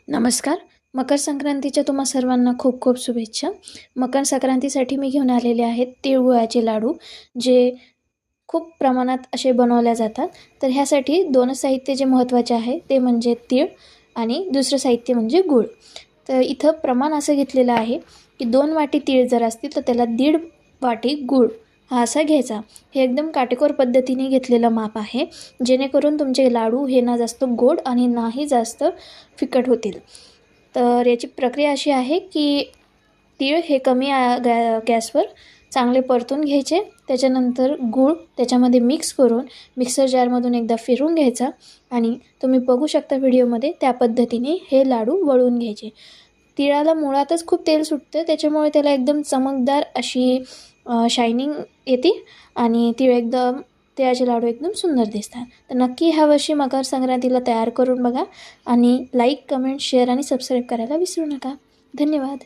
नमस्कार. मकर संक्रांतीच्या तुम्हा सर्वांना खूप खूप शुभेच्छा. मकर संक्रांतीसाठी मी घेऊन आलेले आहेत तिळगुळाचे लाडू, जे खूप प्रमाणात असे बनवल्या जातात. तर ह्यासाठी दोन साहित्य जे महत्त्वाचे आहे ते म्हणजे तीळ आणि दुसरं साहित्य म्हणजे गूळ. तर इथं प्रमाण असं घेतलेलं आहे की 2 वाटी तीळ जर असतील तर त्याला 1.5 वाटी गूळ हा असा घ्यायचा. हे एकदम काटेकोर पद्धतीने घेतलेलं माप आहे, जेणेकरून तुमचे लाडू हे ना जास्त गोड आणि नाही जास्त फिकट होतील. तर याची प्रक्रिया अशी आहे की तीळ हे कमी गॅसवर चांगले परतून घ्यायचे. त्याच्यानंतर गूळ त्याच्यामध्ये मिक्स करून मिक्सर जारमधून एकदा फिरवून घ्यायचा आणि तुम्ही बघू शकता व्हिडिओमध्ये त्या पद्धतीने हे लाडू वळून घ्यायचे. तिळाला मुळातच खूप तेल सुटतं, त्याच्यामुळे त्याला एकदम चमकदार अशी शायनिंग येते आणि तीळ एकदम तिळाचे लाडू एकदम सुंदर दिसतात. तर नक्की ह्या वर्षी मकर संक्रांतीला तयार करून बघा आणि लाईक, कमेंट, शेअर आणि सबस्क्राईब करायला विसरू नका. धन्यवाद.